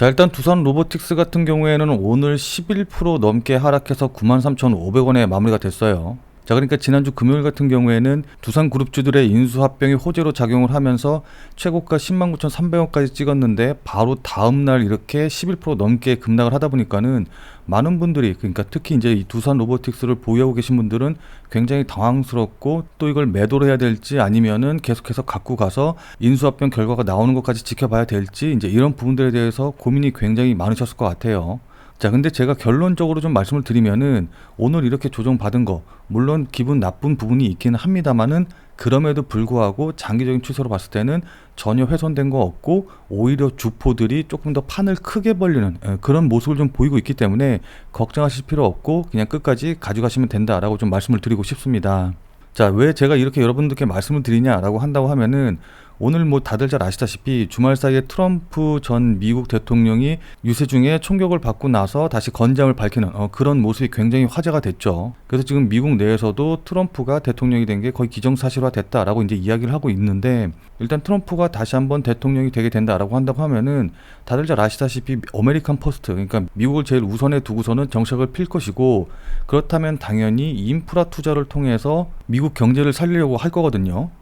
자, 일단 두산 로보틱스 같은 경우에는 오늘 11% 넘게 하락해서 93,500원에 마무리가 됐어요. 자, 그러니까 지난주 금요일 같은 경우에는 두산 그룹주들의 인수합병이 호재로 작용을 하면서 최고가 109,300원까지 찍었는데 바로 다음날 이렇게 11% 넘게 급락을 하다 보니까는 많은 분들이, 그러니까 특히 이제 이 두산 로보틱스를 보유하고 계신 분들은 굉장히 당황스럽고, 또 이걸 매도를 해야 될지 아니면은 계속해서 갖고 가서 인수합병 결과가 나오는 것까지 지켜봐야 될지, 이제 이런 부분들에 대해서 고민이 굉장히 많으셨을 것 같아요. 자, 근데 제가 결론적으로 좀 말씀을 드리면은 오늘 이렇게 조정받은 거, 물론 기분 나쁜 부분이 있기는 합니다만은 그럼에도 불구하고 장기적인 추세로 봤을 때는 전혀 훼손된 거 없고, 오히려 주포들이 조금 더 판을 크게 벌리는 그런 모습을 좀 보이고 있기 때문에 걱정하실 필요 없고 그냥 끝까지 가져가시면 된다라고 좀 말씀을 드리고 싶습니다. 자, 왜 제가 이렇게 여러분들께 말씀을 드리냐라고 한다고 하면은, 오늘 뭐 다들 잘 아시다시피 주말 사이에 트럼프 전 미국 대통령이 유세 중에 총격을 받고 나서 다시 건장을 밝히는 그런 모습이 굉장히 화제가 됐죠. 그래서 지금 미국 내에서도 트럼프가 대통령이 된 게 거의 기정사실화 됐다라고 이제 이야기를 하고 있는데, 일단 트럼프가 다시 한번 대통령이 되게 된다라고 한다고 하면은 다들 잘 아시다시피 아메리칸 퍼스트, 그러니까 미국을 제일 우선에 두고서는 정책을 필 것이고, 그렇다면 당연히 인프라 투자를 통해서 미국 경제를 살리려고 할 거거든요.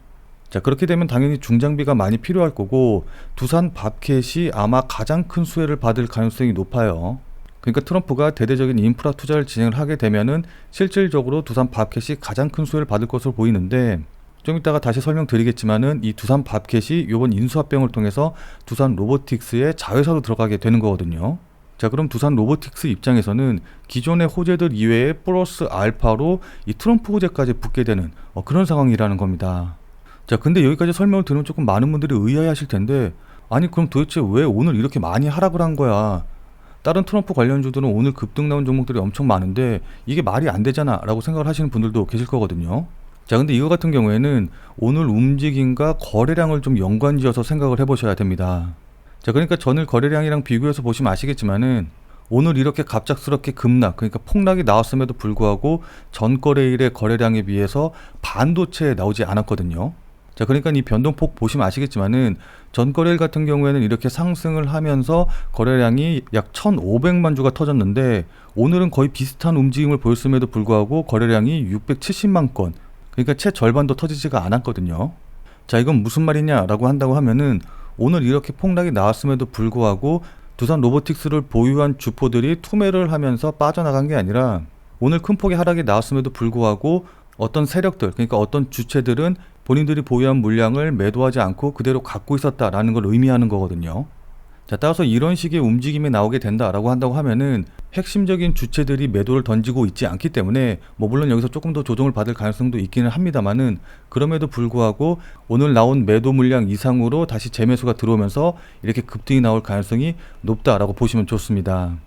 자, 그렇게 되면 당연히 중장비가 많이 필요할 거고, 두산 밥켓이 아마 가장 큰 수혜를 받을 가능성이 높아요. 그러니까 트럼프가 대대적인 인프라 투자를 진행을 하게 되면은 실질적으로 두산 밥켓이 가장 큰 수혜를 받을 것으로 보이는데, 좀 이따가 다시 설명드리겠지만은 이 두산 밥켓이 이번 인수합병을 통해서 두산 로보틱스의 자회사로 들어가게 되는 거거든요. 자, 그럼 두산 로보틱스 입장에서는 기존의 호재들 이외에 플러스 알파로 이 트럼프 호재까지 붙게 되는 그런 상황이라는 겁니다. 자, 근데 여기까지 설명을 들으면 조금 많은 분들이 의아해 하실 텐데, 아니 그럼 도대체 왜 오늘 이렇게 많이 하락을 한 거야? 다른 트럼프 관련주들은 오늘 급등 나온 종목들이 엄청 많은데 이게 말이 안 되잖아 라고 생각을 하시는 분들도 계실 거거든요. 자, 근데 이거 같은 경우에는 오늘 움직임과 거래량을 좀 연관지어서 생각을 해보셔야 됩니다. 자, 그러니까 전일 거래량이랑 비교해서 보시면 아시겠지만은 오늘 이렇게 갑작스럽게 급락, 그러니까 폭락이 나왔음에도 불구하고 전 거래일의 거래량에 비해서 반도체 나오지 않았거든요. 자, 그러니까 이 변동폭 보시면 아시겠지만은 전 거래일 같은 경우에는 이렇게 상승을 하면서 거래량이 약 1,500만 주가 터졌는데, 오늘은 거의 비슷한 움직임을 보였음에도 불구하고 거래량이 670만 건, 그러니까 채 절반도 터지지가 않았거든요. 자, 이건 무슨 말이냐라고 한다고 하면은 오늘 이렇게 폭락이 나왔음에도 불구하고 두산 로보틱스를 보유한 주포들이 투매를 하면서 빠져나간 게 아니라, 오늘 큰 폭의 하락이 나왔음에도 불구하고 어떤 세력들, 그러니까 어떤 주체들은 본인들이 보유한 물량을 매도하지 않고 그대로 갖고 있었다라는 걸 의미하는 거거든요. 자, 따라서 이런 식의 움직임이 나오게 된다라고 한다고 하면은 핵심적인 주체들이 매도를 던지고 있지 않기 때문에, 뭐 물론 여기서 조금 더 조정을 받을 가능성도 있기는 합니다만은, 그럼에도 불구하고 오늘 나온 매도 물량 이상으로 다시 재매수가 들어오면서 이렇게 급등이 나올 가능성이 높다라고 보시면 좋습니다.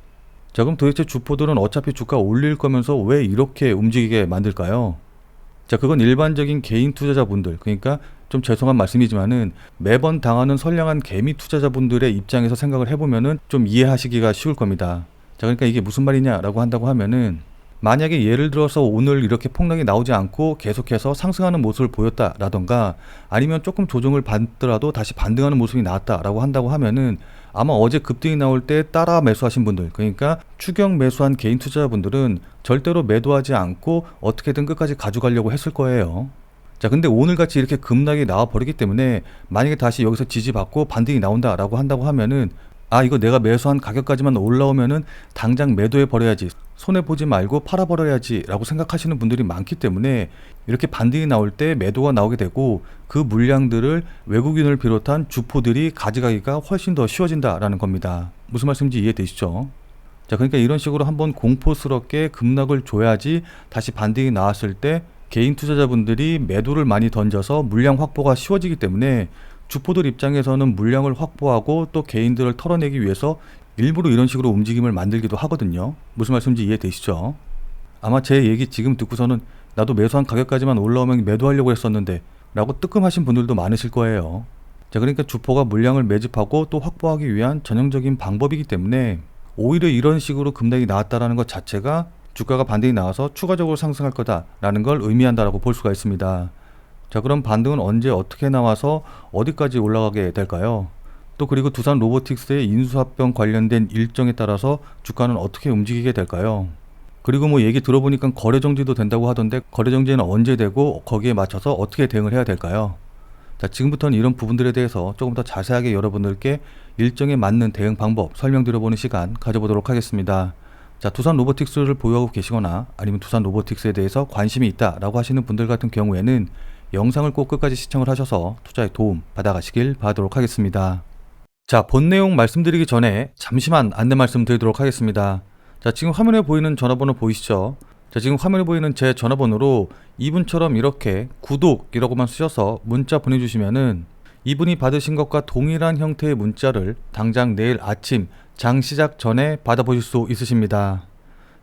자, 그럼 도대체 주포들은 어차피 주가 올릴 거면서 왜 이렇게 움직이게 만들까요? 자, 그건 일반적인 개인 투자자분들, 그러니까 좀 죄송한 말씀이지만은 매번 당하는 선량한 개미 투자자분들의 입장에서 생각을 해보면은 좀 이해하시기가 쉬울 겁니다. 자, 그러니까 이게 무슨 말이냐라고 한다고 하면은, 만약에 예를 들어서 오늘 이렇게 폭락이 나오지 않고 계속해서 상승하는 모습을 보였다라던가, 아니면 조금 조정을 받더라도 다시 반등하는 모습이 나왔다라고 한다고 하면은, 아마 어제 급등이 나올 때 따라 매수하신 분들, 그러니까 추격 매수한 개인 투자자분들은 절대로 매도하지 않고 어떻게든 끝까지 가져가려고 했을 거예요. 자, 근데 오늘같이 이렇게 급락이 나와 버리기 때문에 만약에 다시 여기서 지지받고 반등이 나온다라고 한다고 하면은, 아, 이거 내가 매수한 가격까지만 올라오면은 당장 매도해 버려야지, 손해보지 말고 팔아버려야지 라고 생각하시는 분들이 많기 때문에 이렇게 반등이 나올 때 매도가 나오게 되고, 그 물량들을 외국인을 비롯한 주포들이 가져가기가 훨씬 더 쉬워진다라는 겁니다. 무슨 말씀인지 이해되시죠? 자, 그러니까 이런 식으로 한번 공포스럽게 급락을 줘야지 다시 반등이 나왔을 때 개인 투자자분들이 매도를 많이 던져서 물량 확보가 쉬워지기 때문에, 주포들 입장에서는 물량을 확보하고 또 개인들을 털어내기 위해서 일부러 이런 식으로 움직임을 만들기도 하거든요. 무슨 말씀인지 이해되시죠? 아마 제 얘기 지금 듣고서는 나도 매수한 가격까지만 올라오면 매도하려고 했었는데 라고 뜨끔하신 분들도 많으실 거예요. 자, 그러니까 주포가 물량을 매집하고 또 확보하기 위한 전형적인 방법이기 때문에, 오히려 이런 식으로 급락이 나왔다는 것 자체가 주가가 반등이 나와서 추가적으로 상승할 거다라는 걸 의미한다라고 볼 수가 있습니다. 자, 그럼 반등은 언제 어떻게 나와서 어디까지 올라가게 될까요? 또 그리고 두산 로보틱스의 인수합병 관련된 일정에 따라서 주가는 어떻게 움직이게 될까요? 그리고 뭐 얘기 들어보니까 거래 정지도 된다고 하던데 거래 정지는 언제 되고 거기에 맞춰서 어떻게 대응을 해야 될까요? 자, 지금부터는 이런 부분들에 대해서 조금 더 자세하게 여러분들께 일정에 맞는 대응 방법 설명드려보는 시간 가져보도록 하겠습니다. 자, 두산 로보틱스를 보유하고 계시거나 아니면 두산 로보틱스에 대해서 관심이 있다라고 하시는 분들 같은 경우에는 영상을 꼭 끝까지 시청을 하셔서 투자에 도움 받아가시길 바라도록 하겠습니다. 자, 본 내용 말씀드리기 전에 잠시만 안내 말씀 드리도록 하겠습니다. 자, 지금 화면에 보이는 전화번호 보이시죠? 자, 지금 화면에 보이는 제 전화번호로 이분처럼 이렇게 구독이라고만 쓰셔서 문자 보내주시면은 이분이 받으신 것과 동일한 형태의 문자를 당장 내일 아침 장 시작 전에 받아보실 수 있으십니다.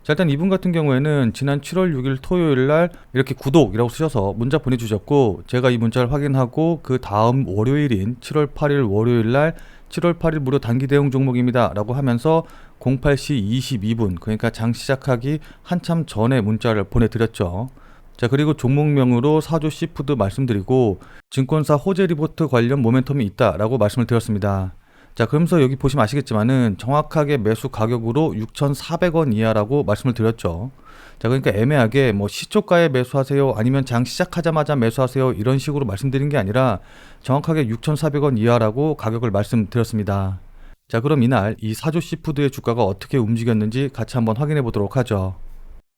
자, 일단 이분 같은 경우에는 지난 7월 6일 토요일 날 이렇게 구독이라고 쓰셔서 문자 보내주셨고, 제가 이 문자를 확인하고 그 다음 월요일인 7월 8일 월요일 날 7월 8일 무료 단기 대응 종목입니다 라고 하면서 08시 22분, 그러니까 장 시작하기 한참 전에 문자를 보내드렸죠. 자, 그리고 종목명으로 사조 시푸드 말씀드리고 증권사 호재 리포트 관련 모멘텀이 있다라고 말씀을 드렸습니다. 자, 그러면서 여기 보시면 아시겠지만은 정확하게 매수 가격으로 6,400원 이하라고 말씀을 드렸죠. 자, 그러니까 애매하게 뭐 시초가에 매수하세요 아니면 장 시작하자마자 매수하세요 이런 식으로 말씀드린 게 아니라 정확하게 6,400원 이하라고 가격을 말씀드렸습니다. 자, 그럼 이날 이 사조 시푸드의 주가가 어떻게 움직였는지 같이 한번 확인해 보도록 하죠.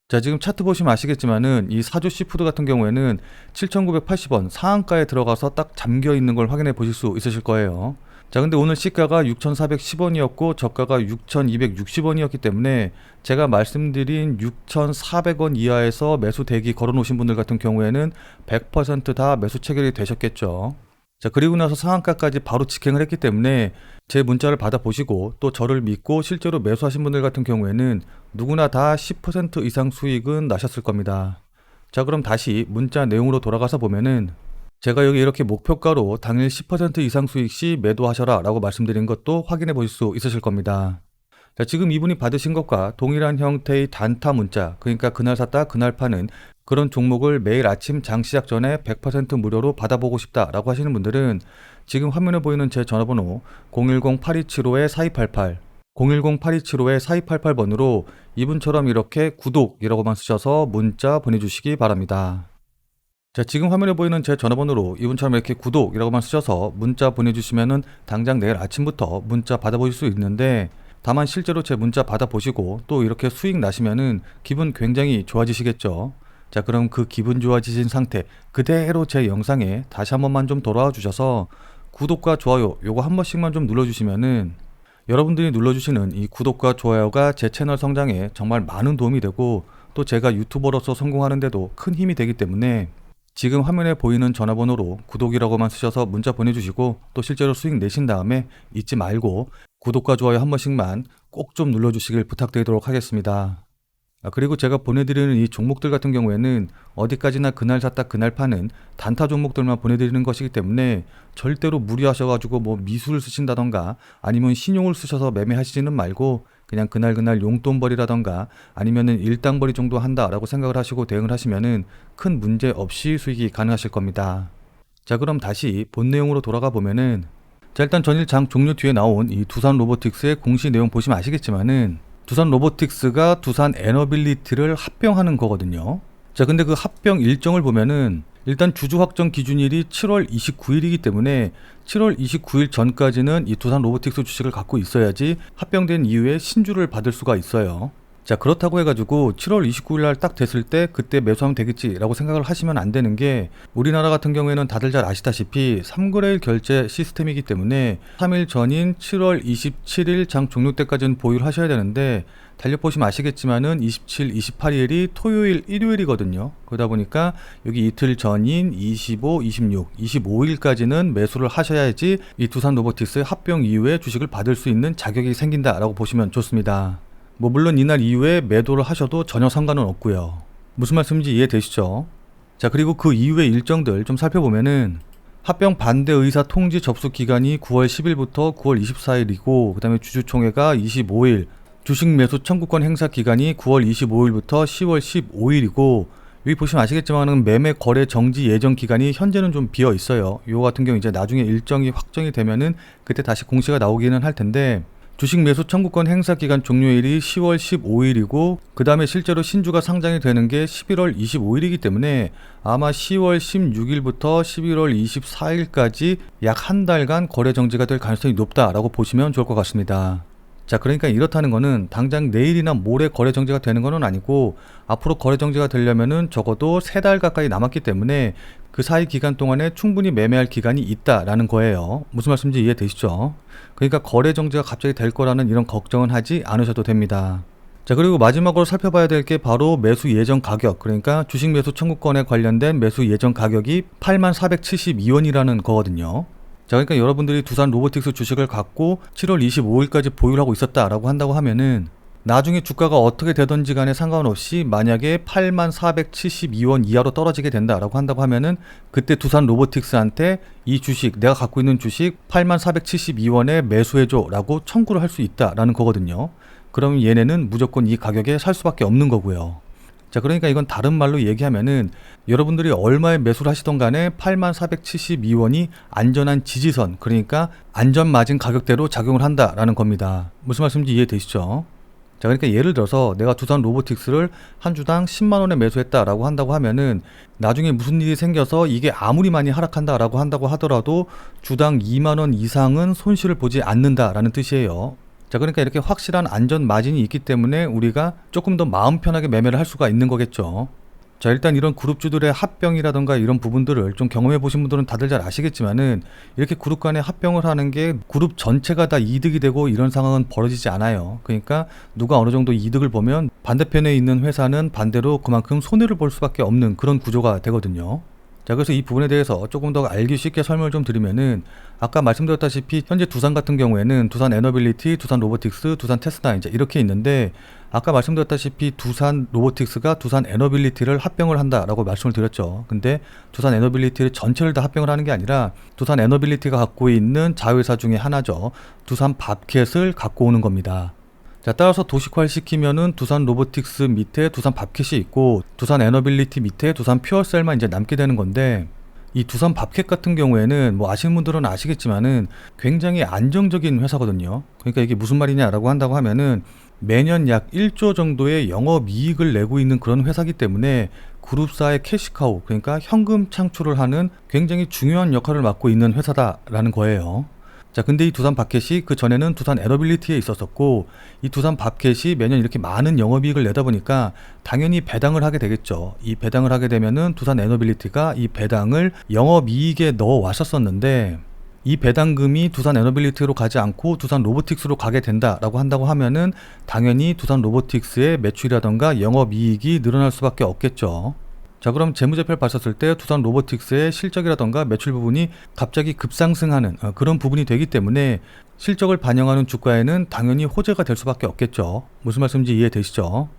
자, 지금 차트 보시면 아시겠지만은 이 사조 시푸드 같은 경우에는 7,980원 상한가에 들어가서 딱 잠겨 있는 걸 확인해 보실 수 있으실 거예요. 자, 근데 오늘 시가가 6,410원이었고 저가가 6,260원이었기 때문에 제가 말씀드린 6,400원 이하에서 매수 대기 걸어 놓으신 분들 같은 경우에는 100% 다 매수 체결이 되셨겠죠. 자, 그리고 나서 상한가까지 바로 직행을 했기 때문에 제 문자를 받아보시고 또 저를 믿고 실제로 매수하신 분들 같은 경우에는 누구나 다 10% 이상 수익은 나셨을 겁니다. 자, 그럼 다시 문자 내용으로 돌아가서 보면은 제가 여기 이렇게 목표가로 당일 10% 이상 수익 시 매도하셔라 라고 말씀드린 것도 확인해 보실 수 있으실 겁니다. 자, 지금 이분이 받으신 것과 동일한 형태의 단타 문자, 그러니까 그날 샀다 그날 파는 그런 종목을 매일 아침 장 시작 전에 100% 무료로 받아보고 싶다 라고 하시는 분들은 지금 화면에 보이는 제 전화번호 010-8275-4288 010-8275-4288번으로 이분처럼 이렇게 구독이라고만 쓰셔서 문자 보내주시기 바랍니다. 자, 지금 화면에 보이는 제 전화번호로 이분처럼 이렇게 구독이라고만 쓰셔서 문자 보내주시면은 당장 내일 아침부터 문자 받아보실 수 있는데, 다만 실제로 제 문자 받아보시고 또 이렇게 수익 나시면은 기분 굉장히 좋아지시겠죠. 자, 그럼 그 기분 좋아지신 상태 그대로 제 영상에 다시 한 번만 좀 돌아와 주셔서 구독과 좋아요 요거 한 번씩만 좀 눌러주시면은 여러분들이 눌러주시는 이 구독과 좋아요가 제 채널 성장에 정말 많은 도움이 되고 또 제가 유튜버로서 성공하는데도 큰 힘이 되기 때문에 지금 화면에 보이는 전화번호로 구독이라고만 쓰셔서 문자 보내주시고 또 실제로 수익 내신 다음에 잊지 말고 구독과 좋아요 한 번씩만 꼭 좀 눌러주시길 부탁드리도록 하겠습니다. 그리고 제가 보내드리는 이 종목들 같은 경우에는 어디까지나 그날 샀다 그날 파는 단타 종목들만 보내드리는 것이기 때문에 절대로 무리하셔가지고 뭐 미수를 쓰신다던가 아니면 신용을 쓰셔서 매매하시지는 말고 그냥 그날 용돈벌이라던가 아니면은 일당벌이 정도 한다라고 생각을 하시고 대응을 하시면은 큰 문제 없이 수익이 가능하실 겁니다. 자, 그럼 다시 본 내용으로 돌아가 보면은 자, 일단 전일 장 종료 뒤에 나온 이 두산 로보틱스의 공시 내용 보시면 아시겠지만은 두산 로보틱스가 두산 에너빌리티를 합병하는 거거든요. 자, 근데 그 합병 일정을 보면은 일단 주주 확정 기준일이 7월 29일이기 때문에 7월 29일 전까지는 이 두산 로보틱스 주식을 갖고 있어야지 합병된 이후에 신주를 받을 수가 있어요. 자, 그렇다고 해가지고 7월 29일 날 딱 됐을 때 그때 매수하면 되겠지라고 생각을 하시면 안 되는 게, 우리나라 같은 경우에는 다들 잘 아시다시피 3거래일 결제 시스템이기 때문에 3일 전인 7월 27일 장 종료 때까지는 보유를 하셔야 되는데, 달려보시면 아시겠지만은 27, 28일이 토요일, 일요일이거든요. 그러다 보니까 여기 이틀 전인 25, 26, 25일까지는 매수를 하셔야지 이 두산 로보틱스 합병 이후에 주식을 받을 수 있는 자격이 생긴다라고 보시면 좋습니다. 뭐 물론 이날 이후에 매도를 하셔도 전혀 상관은 없고요. 무슨 말씀인지 이해되시죠? 자, 그리고 그 이후의 일정들 좀 살펴보면은 합병 반대 의사 통지 접수 기간이 9월 10일부터 9월 24일이고 그 다음에 주주총회가 25일, 주식 매수 청구권 행사 기간이 9월 25일부터 10월 15일이고 여기 보시면 아시겠지만은 매매 거래 정지 예정 기간이 현재는 좀 비어 있어요. 이거 같은 경우 이제 나중에 일정이 확정이 되면은 그때 다시 공시가 나오기는 할 텐데, 주식 매수 청구권 행사 기간 종료일이 10월 15일이고 그 다음에 실제로 신주가 상장이 되는 게 11월 25일이기 때문에 아마 10월 16일부터 11월 24일까지 약 한 달간 거래 정지가 될 가능성이 높다라고 보시면 좋을 것 같습니다. 자, 그러니까 이렇다는 거는 당장 내일이나 모레 거래 정지가 되는 거는 아니고 앞으로 거래 정지가 되려면은 적어도 3달 가까이 남았기 때문에 그 사이 기간 동안에 충분히 매매할 기간이 있다라는 거예요. 무슨 말씀인지 이해되시죠? 그러니까 거래 정지가 갑자기 될 거라는 이런 걱정은 하지 않으셔도 됩니다. 자, 그리고 마지막으로 살펴봐야 될 게 바로 매수 예정 가격, 그러니까 주식 매수 청구권에 관련된 매수 예정 가격이 8472원이라는 거거든요. 자, 그러니까 여러분들이 두산 로보틱스 주식을 갖고 7월 25일까지 보유를 하고 있었다라고 한다고 하면은 나중에 주가가 어떻게 되던지 간에 상관없이 만약에 8472원 이하로 떨어지게 된다라고 한다고 하면은 그때 두산 로보틱스한테 이 주식, 내가 갖고 있는 주식 8472원에 매수해줘 라고 청구를 할 수 있다라는 거거든요. 그럼 얘네는 무조건 이 가격에 살 수밖에 없는 거고요. 자, 그러니까 이건 다른 말로 얘기하면은 여러분들이 얼마에 매수를 하시던 간에 8472원이 안전한 지지선, 그러니까 안전 마진 가격대로 작용을 한다라는 겁니다. 무슨 말씀인지 이해되시죠? 자, 그러니까 예를 들어서 내가 두산 로보틱스를 한 주당 10만원에 매수했다라고 한다고 하면은 나중에 무슨 일이 생겨서 이게 아무리 많이 하락한다라고 한다고 하더라도 주당 2만원 이상은 손실을 보지 않는다라는 뜻이에요. 자, 그러니까 이렇게 확실한 안전 마진이 있기 때문에 우리가 조금 더 마음 편하게 매매를 할 수가 있는 거겠죠. 자, 일단 이런 그룹주들의 합병이라던가 이런 부분들을 좀 경험해 보신 분들은 다들 잘 아시겠지만은 이렇게 그룹 간에 합병을 하는 게 그룹 전체가 다 이득이 되고 이런 상황은 벌어지지 않아요. 그러니까 누가 어느 정도 이득을 보면 반대편에 있는 회사는 반대로 그만큼 손해를 볼 수밖에 없는 그런 구조가 되거든요. 자, 그래서 이 부분에 대해서 조금 더 알기 쉽게 설명을 좀 드리면은 아까 말씀드렸다시피 현재 두산 같은 경우에는 두산 에너빌리티, 두산 로보틱스, 두산 테스나 이제 이렇게 있는데, 아까 말씀드렸다시피 두산 로보틱스가 두산 에너빌리티를 합병을 한다라고 말씀을 드렸죠. 근데 두산 에너빌리티를 전체를 다 합병을 하는 게 아니라 두산 에너빌리티가 갖고 있는 자회사 중에 하나죠. 두산 밥캣을 갖고 오는 겁니다. 자, 따라서 도식화를 시키면은 두산 로보틱스 밑에 두산 밥캣이 있고 두산 에너빌리티 밑에 두산 퓨어셀만 이제 남게 되는 건데, 이 두산 밥캣 같은 경우에는 뭐 아시는 분들은 아시겠지만은 굉장히 안정적인 회사거든요. 그러니까 이게 무슨 말이냐라고 한다고 하면은 매년 약 1조 정도의 영업이익을 내고 있는 그런 회사이기 때문에 그룹사의 캐시카우, 그러니까 현금 창출을 하는 굉장히 중요한 역할을 맡고 있는 회사다라는 거예요. 자, 근데 이 두산 밥캣이 그 전에는 두산 에너빌리티에 있었었고, 이 두산 밥캣이 매년 이렇게 많은 영업이익을 내다 보니까 당연히 배당을 하게 되겠죠. 이 배당을 하게 되면은 두산 에너빌리티가 이 배당을 영업이익에 넣어 왔었었는데, 이 배당금이 두산 에너빌리티로 가지 않고 두산 로보틱스로 가게 된다라고 한다고 하면은 당연히 두산 로보틱스의 매출이라던가 영업이익이 늘어날 수밖에 없겠죠. 자, 그럼 재무제표를 봤었을 때 두산 로보틱스의 실적이라던가 매출 부분이 갑자기 급상승하는 그런 부분이 되기 때문에 실적을 반영하는 주가에는 당연히 호재가 될 수밖에 없겠죠. 무슨 말씀인지 이해되시죠?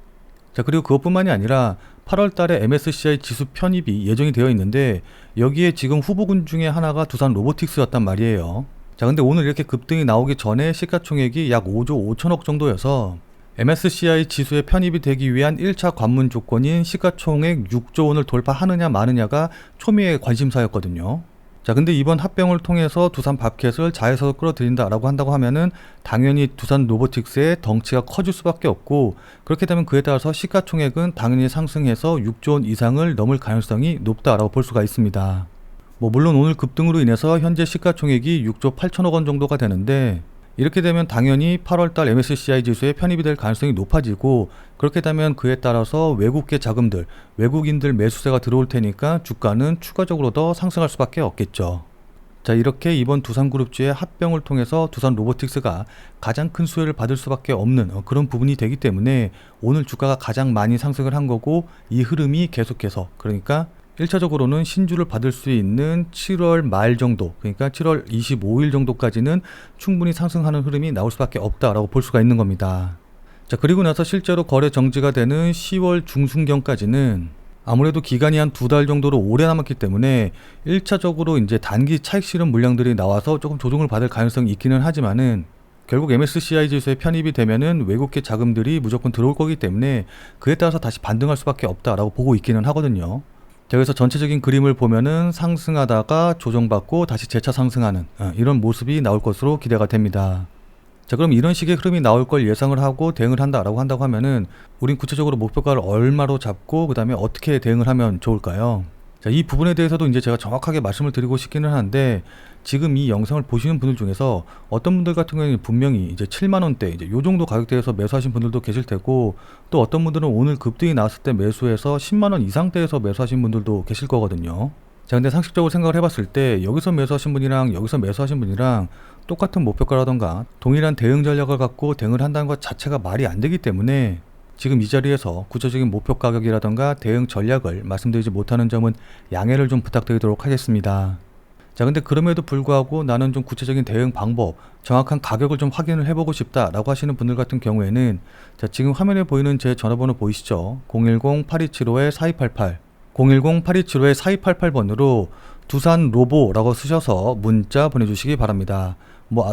자, 그리고 그것뿐만이 아니라 8월 달에 MSCI 지수 편입이 예정이 되어 있는데 여기에 지금 후보군 중에 하나가 두산 로보틱스였단 말이에요. 자, 근데 오늘 이렇게 급등이 나오기 전에 시가총액이 약 5조 5천억 정도여서 MSCI 지수에 편입이 되기 위한 1차 관문 조건인 시가총액 6조 원을 돌파하느냐 마느냐가 초미의 관심사였거든요. 자, 근데 이번 합병을 통해서 두산 밥캣을 자회사로 끌어들인다라고 한다고 하면은 당연히 두산 로보틱스의 덩치가 커질 수밖에 없고, 그렇게 되면 그에 따라서 시가총액은 당연히 상승해서 6조 원 이상을 넘을 가능성이 높다라고 볼 수가 있습니다. 뭐 물론 오늘 급등으로 인해서 현재 시가총액이 6조 8천억 원 정도가 되는데, 이렇게 되면 당연히 8월달 MSCI 지수에 편입이 될 가능성이 높아지고, 그렇게 되면 그에 따라서 외국계 자금들, 외국인들 매수세가 들어올 테니까 주가는 추가적으로 더 상승할 수밖에 없겠죠. 자, 이렇게 이번 두산그룹주의 합병을 통해서 두산 로보틱스가 가장 큰 수혜를 받을 수밖에 없는 그런 부분이 되기 때문에 오늘 주가가 가장 많이 상승을 한 거고, 이 흐름이 계속해서, 그러니까 1차적으로는 신주를 받을 수 있는 7월 말 정도, 그러니까 7월 25일 정도까지는 충분히 상승하는 흐름이 나올 수밖에 없다라고 볼 수가 있는 겁니다. 자, 그리고 나서 실제로 거래 정지가 되는 10월 중순경까지는 아무래도 기간이 한 2달 정도로 오래 남았기 때문에 1차적으로 이제 단기 차익 실현 물량들이 나와서 조금 조정을 받을 가능성이 있기는 하지만은 결국 MSCI 지수에 편입이 되면은 외국계 자금들이 무조건 들어올 거기 때문에 그에 따라서 다시 반등할 수밖에 없다라고 보고 있기는 하거든요. 자, 그래서 전체적인 그림을 보면은 상승하다가 조정받고 다시 재차 상승하는 이런 모습이 나올 것으로 기대가 됩니다. 자, 그럼 이런 식의 흐름이 나올 걸 예상을 하고 대응을 한다고 하면은 우린 구체적으로 목표가를 얼마로 잡고 그 다음에 어떻게 대응을 하면 좋을까요? 자, 이 부분에 대해서도 이제 제가 정확하게 말씀을 드리고 싶기는 한데 지금 이 영상을 보시는 분들 중에서 어떤 분들 같은 경우에는 분명히 이제 7만원대 이제 요 정도 가격대에서 매수하신 분들도 계실 테고 또 어떤 분들은 오늘 급등이 나왔을 때 매수해서 10만원 이상대에서 매수하신 분들도 계실 거거든요. 자, 근데 상식적으로 생각을 해봤을 때 여기서 매수하신 분이랑 여기서 매수하신 분이랑 똑같은 목표가라던가 동일한 대응 전략을 갖고 대응을 한다는 것 자체가 말이 안 되기 때문에 지금 이 자리에서 구체적인 목표 가격이라던가 대응 전략을 말씀드리지 못하는 점은 양해를 좀 부탁드리도록 하겠습니다. 자, 근데 그럼에도 불구하고 나는 좀 구체적인 대응 방법, 정확한 가격을 좀 확인을 해보고 싶다라고 하시는 분들 같은 경우에는 자, 지금 화면에 보이는 제 전화번호 보이시죠? 010-8275-4288 010-8275-4288번으로 두산 로보라고 쓰셔서 문자 보내주시기 바랍니다.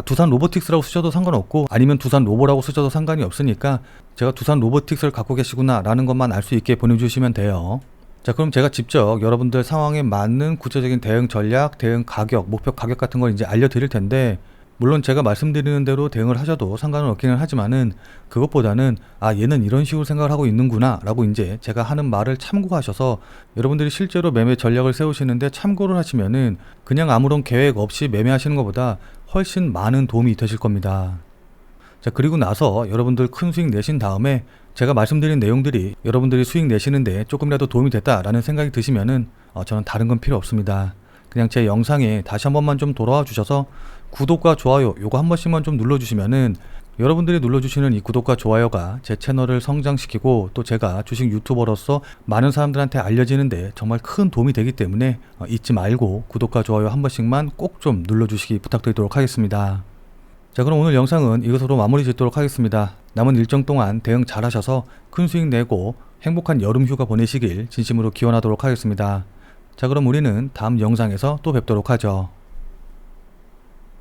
두산 로보틱스라고 쓰셔도 상관없고 아니면 두산 로보라고 쓰셔도 상관이 없으니까 제가 두산 로보틱스를 갖고 계시구나 라는 것만 알 수 있게 보내주시면 돼요. 자, 그럼 제가 직접 여러분들 상황에 맞는 구체적인 대응 전략, 대응 가격, 목표 가격 같은 걸 이제 알려드릴 텐데 물론 제가 말씀드리는 대로 대응을 하셔도 상관은 없기는 하지만은 그것보다는 얘는 이런 식으로 생각을 하고 있는구나 라고 이제 제가 하는 말을 참고하셔서 여러분들이 실제로 매매 전략을 세우시는데 참고를 하시면은 그냥 아무런 계획 없이 매매하시는 것보다 훨씬 많은 도움이 되실 겁니다. 자, 그리고 나서 여러분들 큰 수익 내신 다음에 제가 말씀드린 내용들이 여러분들이 수익 내시는데 조금이라도 도움이 됐다라는 생각이 드시면은 저는 다른 건 필요 없습니다. 그냥 제 영상에 다시 한 번만 좀 돌아와 주셔서 구독과 좋아요 요거 한 번씩만 좀 눌러주시면은 여러분들이 눌러주시는 이 구독과 좋아요가 제 채널을 성장시키고 또 제가 주식 유튜버로서 많은 사람들한테 알려지는데 정말 큰 도움이 되기 때문에 잊지 말고 구독과 좋아요 한 번씩만 꼭 좀 눌러주시기 부탁드리도록 하겠습니다. 자, 그럼 오늘 영상은 이것으로 마무리 짓도록 하겠습니다. 남은 일정 동안 대응 잘 하셔서 큰 수익 내고 행복한 여름 휴가 보내시길 진심으로 기원하도록 하겠습니다. 자, 그럼 우리는 다음 영상에서 또 뵙도록 하죠.